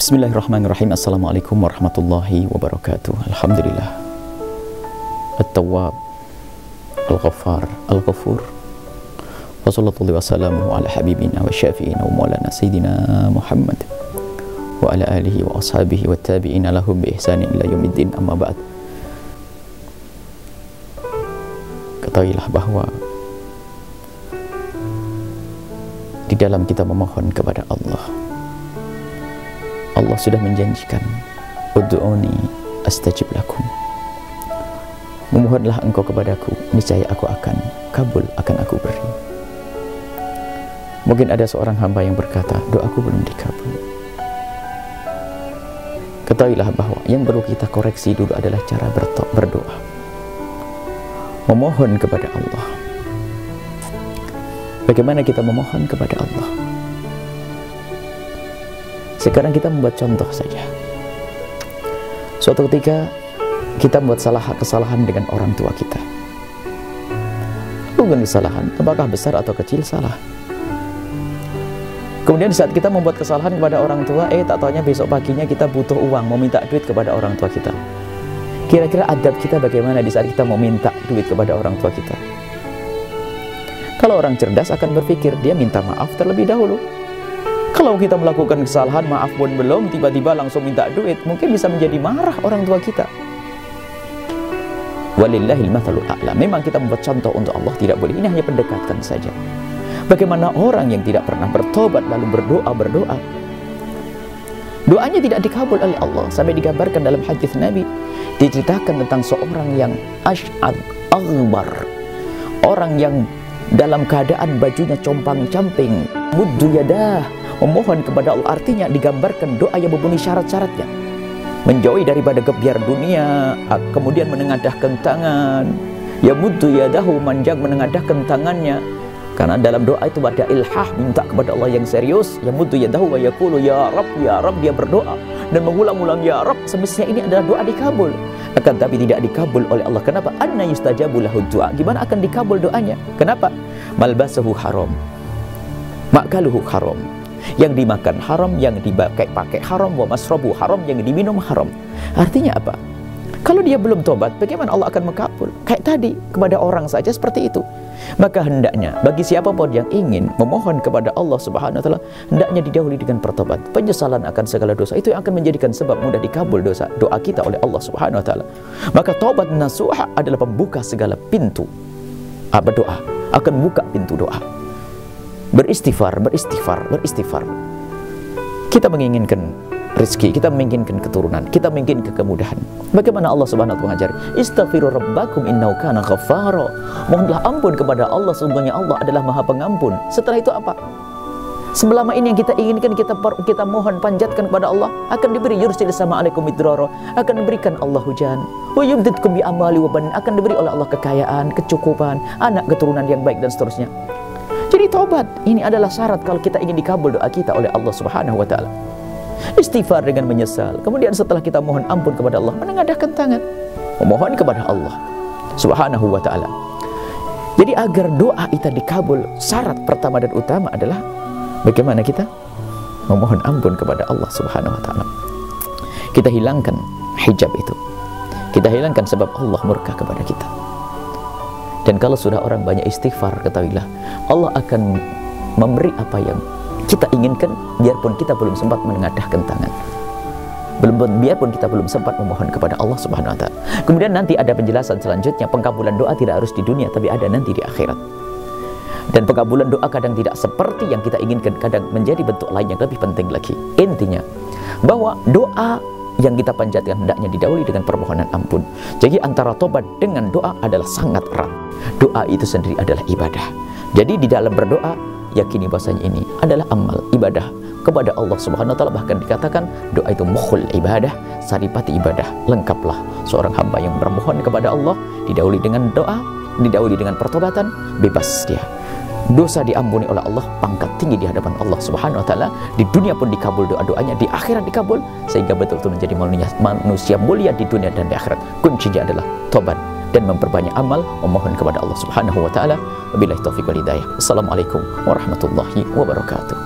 Bismillahirrahmanirrahim. Assalamualaikum warahmatullahi wabarakatuh. Alhamdulillah. At-Tawwab, Al-Ghaffar, Al-Ghafur. Wa sallallahu wa sallamu ala habibina wa syafi'ina wa maulana Sayyidina Muhammad wa ala alihi wa ashabihi wa tabi'ina lahum bi ihsanin ila yaumiddin, amma ba'd. Ketahuilah bahwa di dalam kita memohon kepada Allah, Allah sudah menjanjikan, ud'uni astajib lakum. Memohonlah engkau kepadaku, niscaya aku akan kabul, akan aku beri. Mungkin ada seorang hamba yang berkata, doaku belum dikabul. Ketahuilah bahwa yang perlu kita koreksi dulu adalah cara berdoa, memohon kepada Allah. Bagaimana kita memohon kepada Allah? Sekarang kita membuat contoh saja. Suatu ketika kita membuat kesalahan dengan orang tua kita. Bukan kesalahan, apakah besar atau kecil, salah. Kemudian saat kita membuat kesalahan kepada orang tua, tak taunya besok paginya kita butuh uang, mau minta duit kepada orang tua kita. Kira-kira adab kita bagaimana di saat kita mau minta duit kepada orang tua kita? Kalau orang cerdas akan berpikir, dia minta maaf terlebih dahulu. Kalau kita melakukan kesalahan, maaf pun belum, tiba-tiba langsung minta duit, mungkin bisa menjadi marah orang tua kita. Walillahil mathalul a'la. Memang kita membuat contoh untuk Allah tidak boleh. Ini hanya pendekatan saja. Bagaimana orang yang tidak pernah bertobat lalu berdoa, doanya tidak dikabul oleh Allah. Sampai digambarkan dalam hadis Nabi, diceritakan tentang seorang yang asy'ad aghbar, orang yang dalam keadaan bajunya compang-camping, muddu yadah, memohon kepada Allah. Artinya digambarkan doa yang memenuhi syarat-syaratnya, menjauhi daripada gebyar dunia, kemudian menengadahkan tangan, ya muddu yadahu, manjang menengadahkan tangannya. Karena dalam doa itu ada ilhah, minta kepada Allah yang serius. Ya muddu yadahu wa yaqulu ya Rabb, dia berdoa dan mengulang-ulang ya Rabb. Semestinya ini adalah doa dikabul. Akan tapi tidak dikabul oleh Allah. Kenapa? Anna yustajabu lahu du'a. Gimana akan dikabul doanya? Kenapa? Malbasuhu haram, makaluhu haram, yang dimakan haram, yang dipakai haram, wa masrabu haram, yang diminum haram. Artinya apa? Kalau dia belum tobat, bagaimana Allah akan mengabul? Kayak tadi, kepada orang saja seperti itu. Maka hendaknya bagi siapapun yang ingin memohon kepada Allah Subhanahu wa taala, hendaknya didahului dengan bertobat, penyesalan akan segala dosa. Itu yang akan menjadikan sebab mudah dikabul doa kita oleh Allah Subhanahu wa taala. Maka taubat nasuha adalah pembuka segala pintu berdoa, akan buka pintu doa. Beristighfar. Kita menginginkan rezeki, kita menginginkan keturunan, kita menginginkan kemudahan. Bagaimana Allah Subhanahu wa taala mengajar? Istaghfiru rabbakum innahu kana ghaffara. Mohonlah ampun kepada Allah, sesungguhnya Allah adalah Maha Pengampun. Setelah itu apa? Selama ini yang kita inginkan, kita mohon, panjatkan kepada Allah, akan diberi. Yursil sama alaikum midrara, akan diberikan Allah hujan. Wa yumdidkum bi amwali wa banin, akan diberi oleh Allah kekayaan, kecukupan, anak keturunan yang baik dan seterusnya. Jadi taubat ini adalah syarat kalau kita ingin dikabul doa kita oleh Allah Subhanahu wa taala. Istighfar dengan menyesal. Kemudian setelah kita mohon ampun kepada Allah, menengadahkan tangan, memohon kepada Allah Subhanahu wa taala. Jadi agar doa kita dikabul, syarat pertama dan utama adalah bagaimana kita memohon ampun kepada Allah Subhanahu wa taala. Kita hilangkan hijab itu. Kita hilangkan sebab Allah murka kepada kita. Dan kalau sudah orang banyak istighfar, ketahuilah Allah akan memberi apa yang kita inginkan, biarpun kita belum sempat menengadahkan tangan, biarpun kita belum sempat memohon kepada Allah Subhanahu wa taala. Kemudian nanti ada penjelasan selanjutnya, pengkabulan doa tidak harus di dunia, tapi ada nanti di akhirat. Dan pengkabulan doa kadang tidak seperti yang kita inginkan, kadang menjadi bentuk lain yang lebih penting lagi. Intinya bahwa doa yang kita panjatkan hendaknya didahului dengan permohonan ampun. Jadi antara tobat dengan doa adalah sangat erat. Doa itu sendiri adalah ibadah. Jadi di dalam berdoa, yakini bahasanya ini adalah amal ibadah kepada Allah Subhanahu wa taala. Bahkan dikatakan doa itu mukhul ibadah, saripati ibadah. Lengkaplah seorang hamba yang bermohon kepada Allah, didahului dengan doa, didahului dengan pertobatan, bebas dia. Dosa diampuni oleh Allah, pangkat tinggi di hadapan Allah Subhanahu wa taala. Di dunia pun dikabul doa-doanya, di akhirat dikabul, sehingga betul-betul menjadi manusia mulia di dunia dan di akhirat. Kuncinya adalah tobat dan memperbanyak amal, memohon kepada Allah Subhanahu wa taala. Wabillahi taufiq wal hidayah. Assalamualaikum warahmatullahi wabarakatuh.